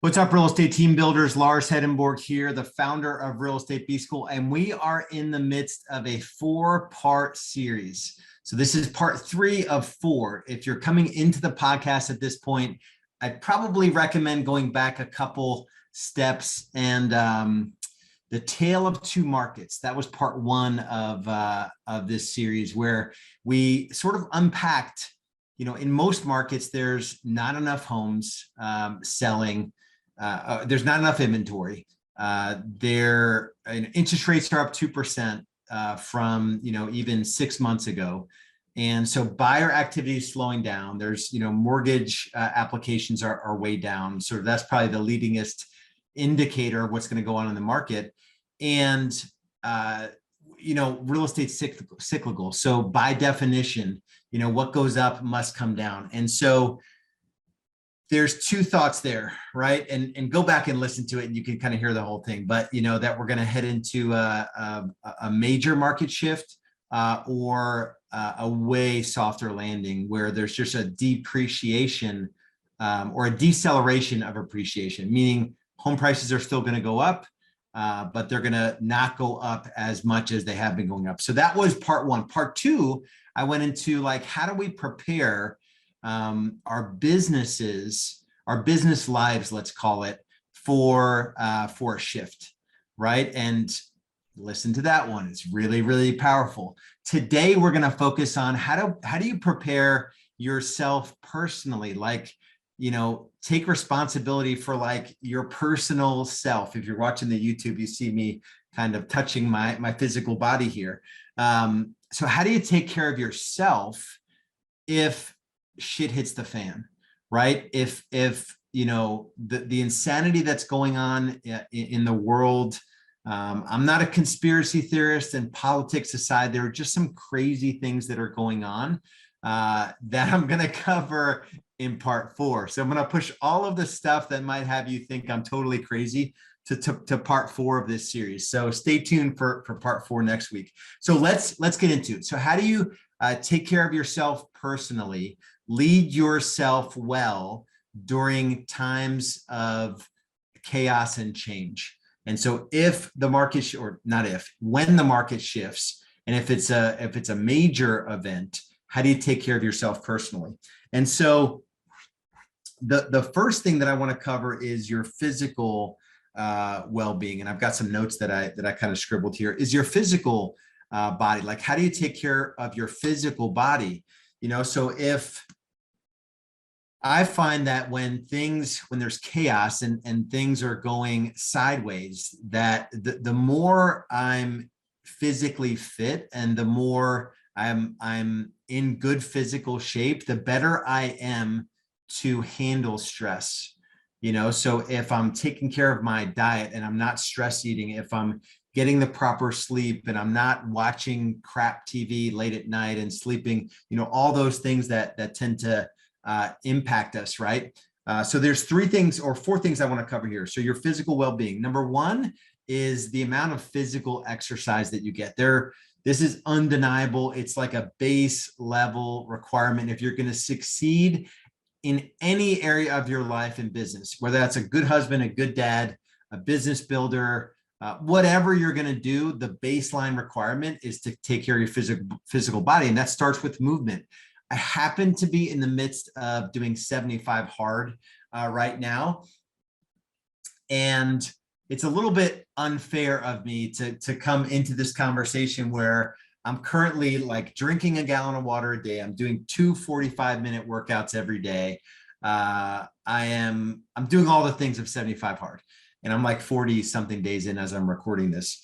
What's up, real estate team builders? Lars Hedenborg here, the founder of Real Estate B School, and we are in the midst of a 4-part series. So this is part 3 of 4. If you're coming into the podcast at this point, I'd probably recommend going back a couple steps and the tale of 2 markets. That was part 1 of this series, where we sort of unpacked, in most markets, there's not enough homes selling. There's not enough inventory. Interest rates are up 2% from even 6 months ago, and so buyer activity is slowing down. There's mortgage applications are way down. So that's probably the leadingest indicator of what's going to go on in the market. And real estate cyclical. So by definition, what goes up must come down. And so there's 2 thoughts there, right? And go back and listen to it and you can kind of hear the whole thing, but that we're going to head into a major market shift or a way softer landing, where there's just a depreciation or a deceleration of appreciation, meaning home prices are still going to go up, but they're going to not go up as much as they have been going up. So that was part 1. Part 2, I went into how do we prepare our businesses, our business lives, let's call it, for a shift, right? And listen to that one. It's really, really powerful. Today, we're going to focus on how do you prepare yourself personally, take responsibility for your personal self. If you're watching the YouTube, you see me kind of touching my physical body here. So how do you take care of yourself if shit hits the fan, right? If the insanity that's going on in the world, I'm not a conspiracy theorist, and politics aside, there are just some crazy things that are going on that I'm going to cover in part 4. So I'm going to push all of the stuff that might have you think I'm totally crazy to part 4 of this series. So stay tuned for part 4 next week. So let's get into it. So how do you take care of yourself personally, lead yourself well during times of chaos and change? And so if the market, when the market shifts, and if it's a major event, how do you take care of yourself personally? And so the first thing that I want to cover is your physical well-being. And I've got some notes that I kind of scribbled here. Is your physical body. How do you take care of your physical body? So if I find that when there's chaos and things are going sideways, that the more I'm physically fit and the more I'm in good physical shape, the better I am to handle stress. So if I'm taking care of my diet and I'm not stress eating, if I'm getting the proper sleep and I'm not watching crap TV late at night and sleeping, all those things that tend to impact us, right? So there's 3 things or 4 things I want to cover here. So your physical well-being. Number 1 is the amount of physical exercise that you get there. This is undeniable. It's like a base level requirement if you're going to succeed in any area of your life and business, whether that's a good husband, a good dad, a business builder, whatever you're going to do. The baseline requirement is to take care of your physical body, and that starts with movement. I happen to be in the midst of doing 75 hard right now, and it's a little bit unfair of me to come into this conversation where I'm currently drinking a gallon of water a day. I'm doing 2 45-minute workouts every day. I'm doing all the things of 75 hard, and I'm 40 something days in as I'm recording this.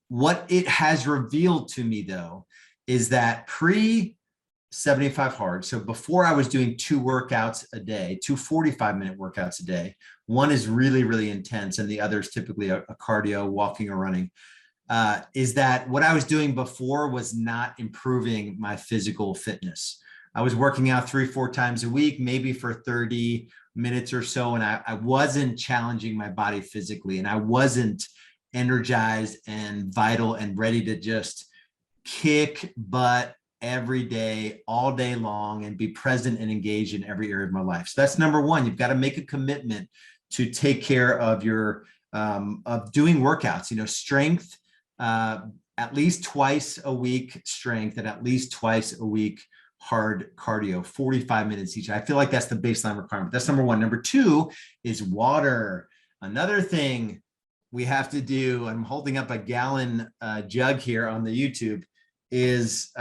What it has revealed to me, though, is that pre 75 hard. So before, I was doing 2 workouts a day, 2 45-minute workouts a day. One is really, really intense, and the other is typically a cardio, walking or running. Is that what I was doing before was not improving my physical fitness. I was working out 3-4 times a week, maybe for 30 minutes or so, and I wasn't challenging my body physically, and I wasn't energized and vital and ready to just kick butt every day, all day long, and be present and engaged in every area of my life. So that's number 1. You've got to make a commitment to take care of your of doing workouts, strength, at least twice a week strength, and at least twice a week hard cardio, 45 minutes each. I feel like that's the baseline requirement. That's number one. Number two is water. Another thing we have to do, I'm holding up a gallon jug here on the YouTube, is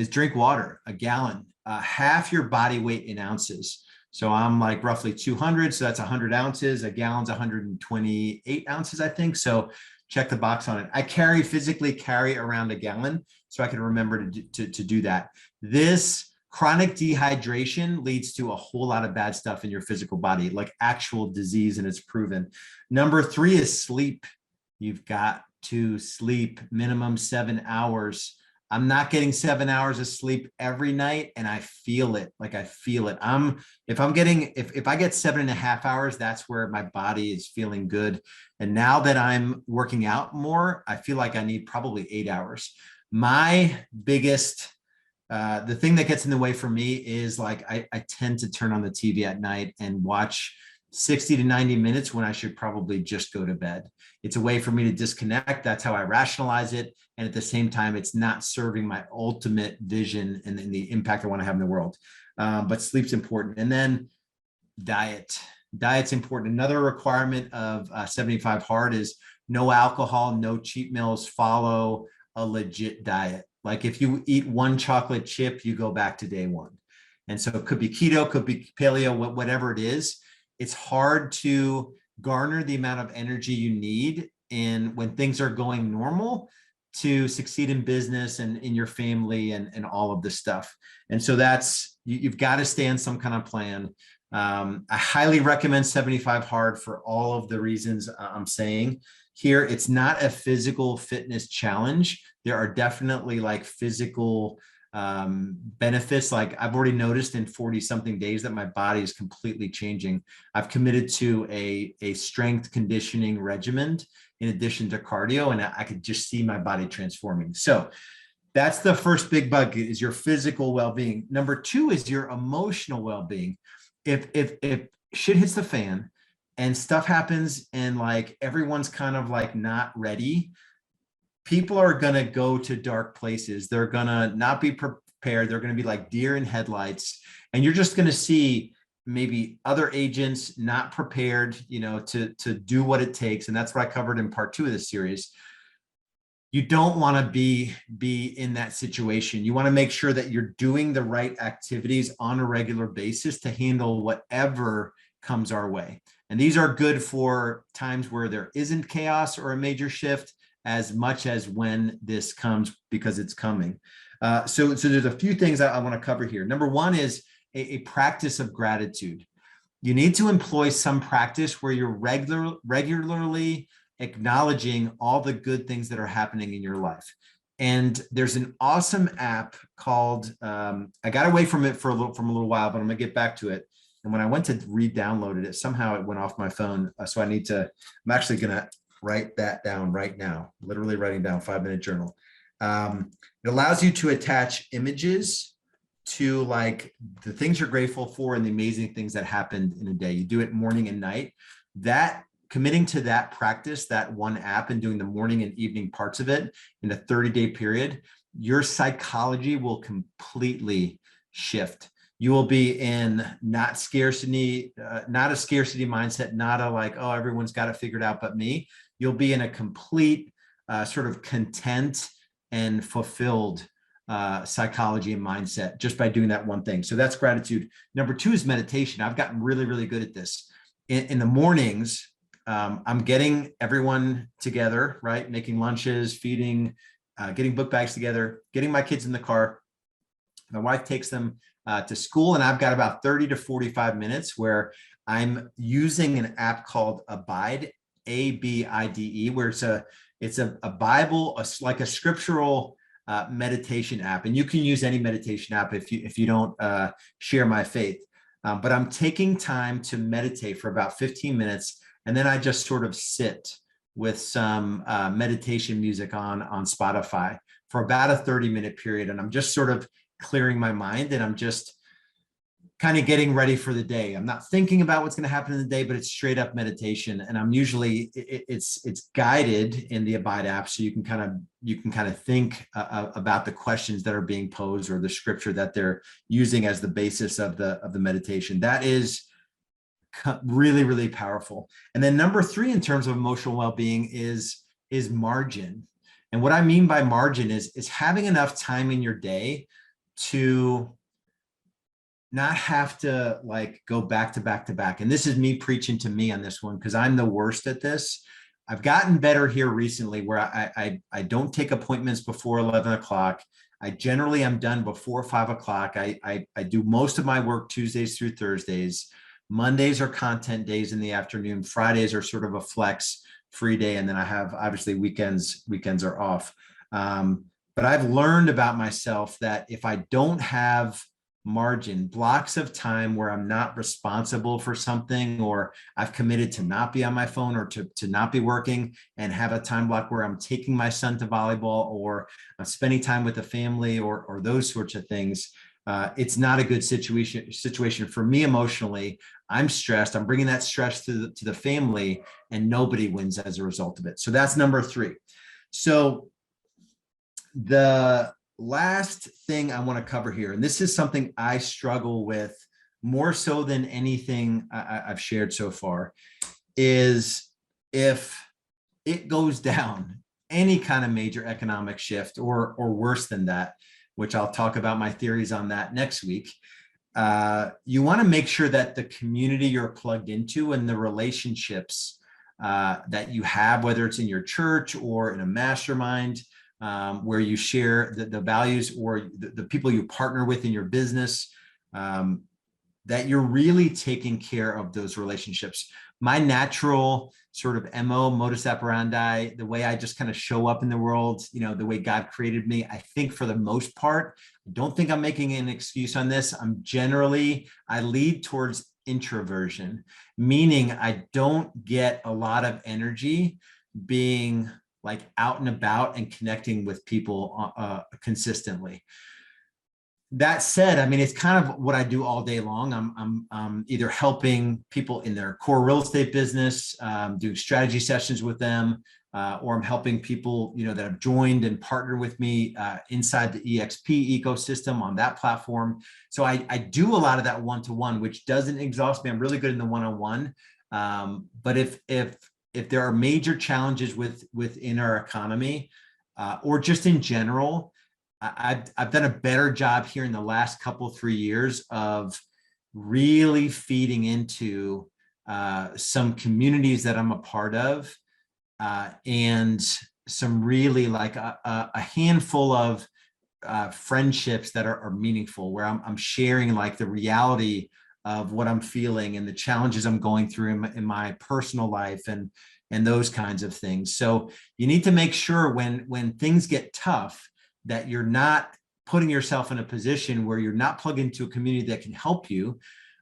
drink water, a gallon, half your body weight in ounces. So I'm like roughly 200. So that's 100 ounces. A gallon's 128 ounces, I think. So check the box on it. I physically carry around a gallon so I can remember to do that. This chronic dehydration leads to a whole lot of bad stuff in your physical body, like actual disease, and it's proven. Number three is sleep. You've got to sleep minimum 7 hours. I'm not getting 7 hours of sleep every night, and I feel it. Like I feel it. If I get 7.5 hours, that's where my body is feeling good. And now that I'm working out more, I feel like I need probably 8 hours. My biggest, the thing that gets in the way for me is like, I tend to turn on the TV at night and watch 60 to 90 minutes when I should probably just go to bed. It's a way for me to disconnect. That's how I rationalize it. And at the same time, it's not serving my ultimate vision and the impact I want to have in the world. But sleep's important. And then diet. Diet's important. Another requirement of 75 hard is no alcohol, no cheat meals, follow a legit diet. Like if you eat one chocolate chip, you go back to day one. And so it could be keto, could be paleo, whatever it is. It's hard to garner the amount of energy you need when things are going normal to succeed in business and in your family and all of this stuff. And so you've got to stay on some kind of plan. I highly recommend 75 hard for all of the reasons I'm saying here. It's not a physical fitness challenge. There are definitely like physical benefits. Like I've already noticed in 40 something days that my body is completely changing. I've committed to a strength conditioning regimen in addition to cardio, and I could just see my body transforming. So that's the first big bucket, is your physical well-being. Number two is your emotional well-being. If shit hits the fan and stuff happens and like everyone's kind of like not ready, people are going to go to dark places. They're going to not be prepared. They're going to be like deer in headlights. And you're just going to see maybe other agents not prepared, to do what it takes. And that's what I covered in part 2 of this series. You don't want to be in that situation. You want to make sure that you're doing the right activities on a regular basis to handle whatever comes our way. And these are good for times where there isn't chaos or a major shift, as much as when this comes, because it's coming. So there's a few things I want to cover here. Number one is a practice of gratitude. You need to employ some practice where you're regularly acknowledging all the good things that are happening in your life. And there's an awesome app called, I got away from it from a little while, but I'm gonna get back to it. And when I went to re-download it, somehow it went off my phone. So I'm actually gonna write that down right now, literally writing down 5-minute journal. It allows you to attach images to like the things you're grateful for and the amazing things that happened in a day. You do it morning and night. That committing to that practice, that one app, and doing the morning and evening parts of it in a 30-day period, your psychology will completely shift. You will be in not a scarcity mindset, not a like, oh, everyone's got it figured out but me. You'll be in a complete sort of content and fulfilled psychology and mindset just by doing that one thing. So that's gratitude. Number 2 is meditation. I've gotten really, really good at this. In the mornings, I'm getting everyone together, right? Making lunches, feeding, getting book bags together, getting my kids in the car. My wife takes them to school, and I've got about 30 to 45 minutes where I'm using an app called Abide, ABIDE, where it's a Bible, like a scriptural meditation app. And you can use any meditation app if you don't share my faith. But I'm taking time to meditate for about 15 minutes. And then I just sort of sit with some meditation music on Spotify for about a 30-minute period. And I'm just sort of clearing my mind, and I'm just kind of getting ready for the day. I'm not thinking about what's going to happen in the day, but it's straight up meditation. And I'm usually it's guided in the Abide app, so you can kind of think about the questions that are being posed or the scripture that they're using as the basis of the meditation. That is really, really powerful. And then number 3 in terms of emotional well-being is margin. And what I mean by margin is having enough time in your day to not have to like go back to back to back. And this is me preaching to me on this one, because I'm the worst at this. I've gotten better here recently where I don't take appointments before 11 o'clock. I generally am done before 5 o'clock. I do most of my work Tuesdays through Thursdays. Mondays are content days in the afternoon. Fridays are sort of a flex free day. And then I have obviously weekends are off. But I've learned about myself that if I don't have margin, blocks of time where I'm not responsible for something, or I've committed to not be on my phone or to not be working, and have a time block where I'm taking my son to volleyball or I'm spending time with the family or those sorts of things, it's not a good situation for me emotionally. I'm stressed. I'm bringing that stress to the family, and nobody wins as a result of it. So that's number 3. So the last thing I want to cover here, and this is something I struggle with more so than anything I've shared so far, is if it goes down, any kind of major economic shift or worse than that, which I'll talk about my theories on that next week, you want to make sure that the community you're plugged into and the relationships that you have, whether it's in your church or in a mastermind, where you share the values, or the people you partner with in your business, that you're really taking care of those relationships. My natural sort of modus operandi, the way I just kind of show up in the world, the way God created me, I think for the most part, I don't think I'm making an excuse on this. I lead towards introversion, meaning I don't get a lot of energy being like out and about and connecting with people consistently. That said, I mean, it's kind of what I do all day long. I'm either helping people in their core real estate business, doing strategy sessions with them, or I'm helping people, that have joined and partnered with me inside the EXP ecosystem on that platform. So I do a lot of that one-to-one, which doesn't exhaust me. I'm really good in the one-on-one. But if there are major challenges within our economy, or just in general, I've done a better job here in the last 3 years of really feeding into some communities that I'm a part of, and some really like a handful of friendships that are meaningful, where I'm sharing like the reality of what I'm feeling and the challenges I'm going through in my personal life and those kinds of things. So you need to make sure when things get tough, that you're not putting yourself in a position where you're not plugged into a community that can help you,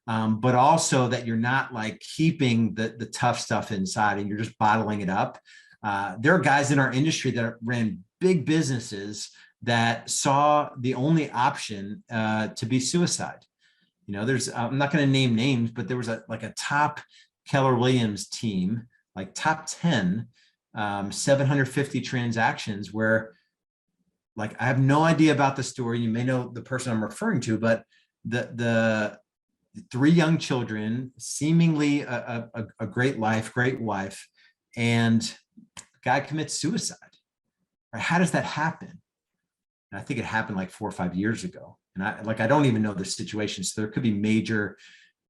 but also that you're not like keeping the tough stuff inside and you're just bottling it up. There are guys in our industry that ran big businesses that saw the only option to be suicide. I'm not going to name names, but there was a top Keller Williams team, like top 10, 750 transactions where, like, I have no idea about the story. You may know the person I'm referring to, but the 3 young children, seemingly a great life, great wife, and the guy commits suicide. Right? How does that happen? And I think it happened like 4 or 5 years ago. And I don't even know the situation. So there could be major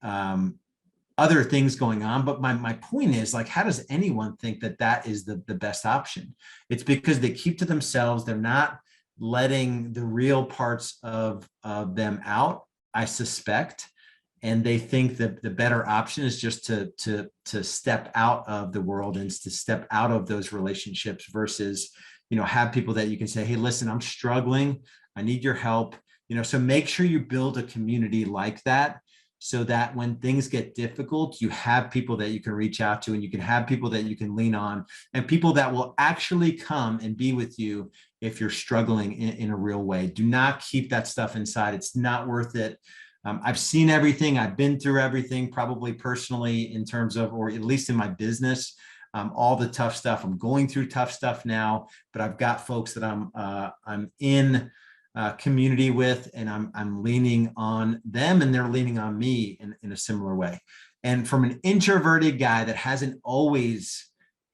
other things going on. But my point is, like, how does anyone think that is the best option? It's because they keep to themselves. They're not letting the real parts of them out, I suspect. And they think that the better option is just to step out of the world and to step out of those relationships versus, have people that you can say, hey, listen, I'm struggling. I need your help. So make sure you build a community like that, so that when things get difficult, you have people that you can reach out to, and you can have people that you can lean on, and people that will actually come and be with you if you're struggling in a real way. Do not keep that stuff inside. It's not worth it. I've seen everything. I've been through everything, probably personally in terms of, or at least in my business, all the tough stuff. I'm going through tough stuff now, but I've got folks that I'm in community with, and I'm leaning on them, and they're leaning on me in a similar way. And from an introverted guy that hasn't always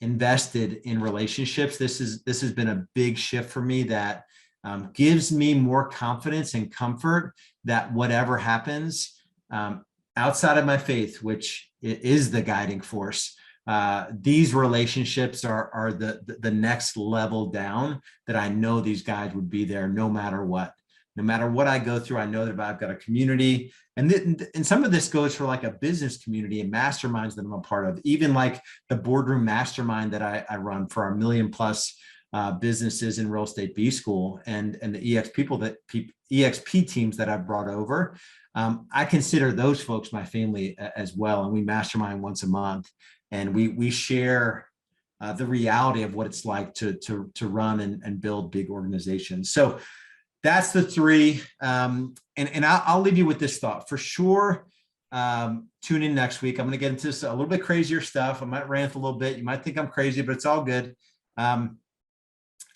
invested in relationships, this has been a big shift for me that gives me more confidence and comfort that whatever happens outside of my faith, which is the guiding force, these relationships are the next level down, that I know these guys would be there no matter what. No matter what I go through, I know that I've got a community. And some of this goes for like a business community and masterminds that I'm a part of, even like the boardroom mastermind that I run for our million plus businesses in real estate B school, and the EXP teams that I've brought over. I consider those folks my family as well. And we mastermind once a month, and we share the reality of what it's like to run and build big organizations. So that's the three. And I'll leave you with this thought for sure. Tune in next week. I'm going to get into a little bit crazier stuff. I might rant a little bit. You might think I'm crazy, but it's all good.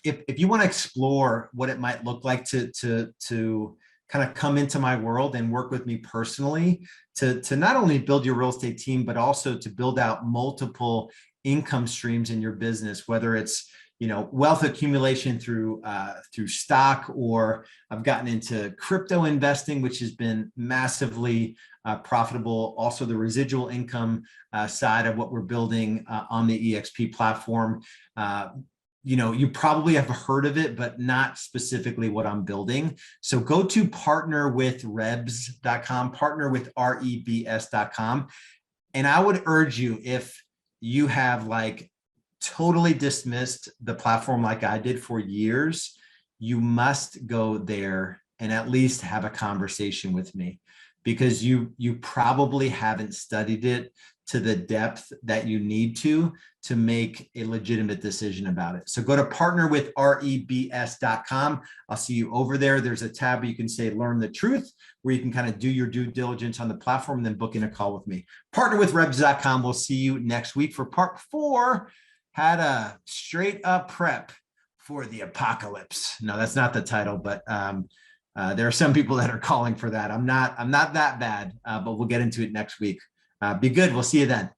If you want to explore what it might look like to kind of come into my world and work with me personally, to not only build your real estate team, but also to build out multiple income streams in your business, whether it's wealth accumulation through stock, or I've gotten into crypto investing, which has been massively profitable. Also, the residual income side of what we're building on the EXP platform. You probably have heard of it, but not specifically what I'm building. So go to partnerwithrebs.com, partnerwithrebs.com. And I would urge you, if you have like totally dismissed the platform like I did for years, you must go there and at least have a conversation with me, because you probably haven't studied it to the depth that you need to make a legitimate decision about it. So go to partnerwithrebs.com. I'll see you over there. There's a tab where you can say learn the truth, where you can kind of do your due diligence on the platform and then book in a call with me. Partnerwithrebs.com. We'll see you next week for part 4. Had a straight up prep for the apocalypse. No, that's not the title, but there are some people that are calling for that. I'm not that bad, but we'll get into it next week. Be good. We'll see you then.